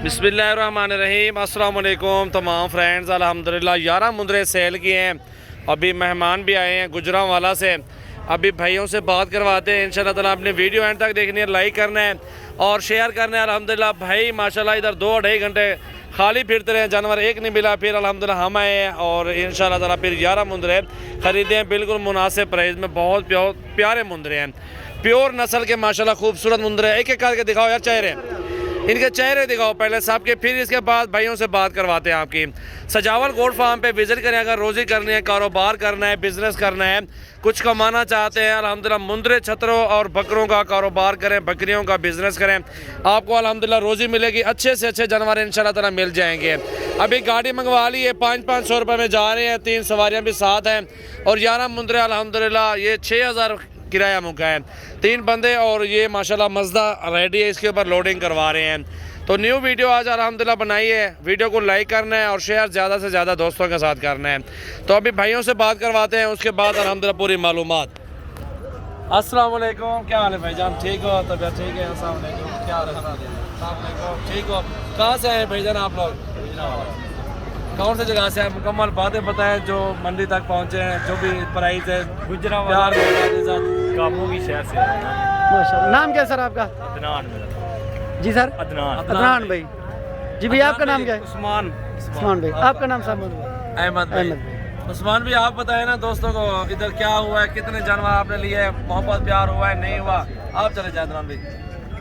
बिस्मिल्लाहिर्रहमानिर्रहीम। अस्सलाम वालेकुम तमाम फ्रेंड्स। अल्हम्दुलिल्लाह 11 मुंदरे सेल किए हैं। अभी मेहमान भी आए हैं गुजरांवाला से। अभी भाइयों से बात करवाते हैं इंशाल्लाह ताला। आपने वीडियो एंड तक देखनी है, लाइक करना है और शेयर करना है। अल्हम्दुलिल्लाह भाई माशाल्लाह इधर 2-2.5 घंटे खाली फिरते रहे, जानवर एक नहीं मिला। फिर अल्हम्दुलिल्लाह हम आए हैं और इंशाल्लाह ताला फिर 11 मुंदरे ख़रीदे हैं बिल्कुल मुनासिब प्राइस में। बहुत प्यारे मुंदरे हैं, प्योर नस्ल के माशाल्लाह खूबसूरत मुंदरे हैं। एक एक करके दिखाओ यार चेहरे, इनके चेहरे दिखाओ पहले सबके, फिर इसके बाद भाइयों से बात करवाते हैं आपकी। सजावल गोट फार्म पे विजिट करें अगर रोज़ी करनी है, कारोबार करना है, बिजनेस करना है, कुछ कमाना चाहते हैं। अल्हम्दुलिल्लाह मुंदरे छतरों और बकरों का कारोबार करें, बकरियों का बिजनेस करें, आपको अल्हम्दुलिल्लाह रोज़ी मिलेगी। अच्छे से अच्छे जानवर इंशाल्लाह ताला मिल जाएंगे। अभी गाड़ी मंगवा ली है, 500-500 रुपये में जा रहे हैं, 3 सवारियाँ भी साथ हैं और 11 मुंदरे अल्हम्दुलिल्लाह ये 6000 किराया मुका है। 3 बंदे और ये माशाल्लाह मज़दा रेडी है, इसके ऊपर लोडिंग करवा रहे हैं। तो न्यू वीडियो आज अल्हम्दुलिल्लाह बनाई है। वीडियो को लाइक करना है और शेयर ज़्यादा से ज़्यादा दोस्तों के साथ करना है। तो अभी भाइयों से बात करवाते हैं, उसके बाद अल्हम्दुलिल्लाह पूरी मालूमात। अस्सलाम वालेकुम, क्या हाल है भाईजान? ठीक हो? तबीयत ठीक है? अस्सलाम वालेकुम, क्या हाल है? अस्सलाम वालेकुम, ठीक हो? कहाँ से हैं भाईजान आप लोग? कौन सी जगह से हैं? मुकम्मल बातें बताएं जो मंडी तक पहुँचे हैं, जो भी प्राइस है। गुजरांवाला काबू की शहर से। माशाल्लाह। नाम क्या है सर आपका? अदनान मेरा। जी सर? अदनान भाई। जी भैया आपका नाम क्या है? उस्मान भाई। आपका नाम साहब? अहमद भाई। उस्मान भी आप बताएं ना दोस्तों को इधर क्या हुआ है, कितने जानवर आपने लिए हैं, मोहब्बत प्यार हुआ है नहीं हुआ? आप चले जाए अदनान भाई।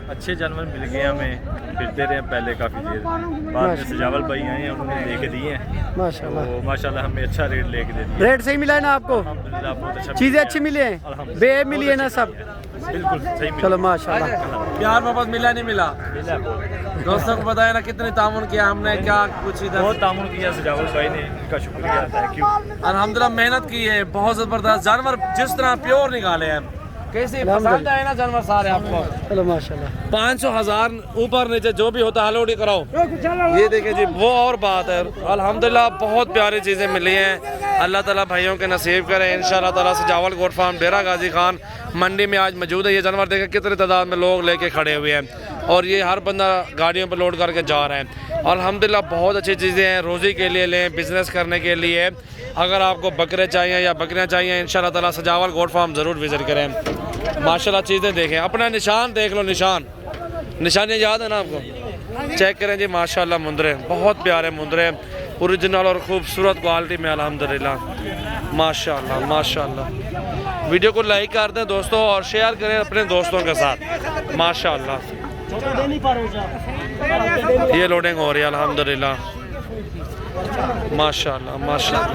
अच्छे जानवर मिल गए हमें, फिरते रहे पहले काफ़ी देर, बाद में सजावल भाई आए हैं उन्होंने लेके दिए हैं। माशाल्लाह। तो माशाल्लाह हमें अच्छा रेट लेके दे दिया। रेट सही मिला है ना आपको? अल्हम्दुलिल्लाह बहुत अच्छा, चीज़ें अच्छी मिली हैं, अल्हम्दुलिल्लाह बेब मिली है ना सब? बिल्कुल सही मिला। चलो माशाल्लाह। प्यार मोहब्बत मिला नहीं मिला? दोस्तों को बताया ना कितने तामुन किया हमने, क्या कुछ इधर बहुत तामुन किया सजावल भाई ने, इनका शुक्रिया, थैंक यू। अल्हम्दुलिल्लाह मेहनत की है, बहुत ज़बरदस्त जानवर जिस तरह प्योर निकाले हैं। कैसे पसंद आए ना जानवर सारे आपको? चलो माशाल्लाह। 500,000 ऊपर नीचे जो भी होता है हलोड़ी कराओ। ये देखिए जी, वो और बात है। अल्हम्दुलिल्लाह बहुत प्यारी चीज़ें मिली हैं। अल्लाह ताला भाइयों के नसीब करे इंशाल्लाह ताला। सजावल गोट फार्म डेरा गाजी खान मंडी में आज मौजूद है। ये जानवर देखें कितनी तादाद में लोग लेके खड़े हुए हैं और ये हर बंदा गाड़ियों पर लोड करके जा रहे हैं। अल्हम्दुलिल्लाह बहुत अच्छी चीज़ें हैं, रोज़ी के लिए लें, बिज़नेस करने के लिए। अगर आपको बकरे चाहिए या बकरियाँ चाहिए इंशाल्लाह ताला सजावल गोट फार्म ज़रूर विज़िट करें। माशाल्लाह चीज़ें देखें, अपना निशान देख लो, निशानियाँ याद है ना आपको? चेक करें जी माशाल्लाह मुंदरे बहुत प्यारे मुंदरे, ओरिजिनल और ख़ूबसूरत क्वालिटी में अल्हम्दुलिल्लाह। माशाल्लाह माशाल्लाह। वीडियो को लाइक कर दें दोस्तों और शेयर करें अपने दोस्तों के साथ। माशाल्लाह ये लोडिंग हो रही है अल्हम्दुलिल्लाह। माशाल्लाह माशाल्लाह।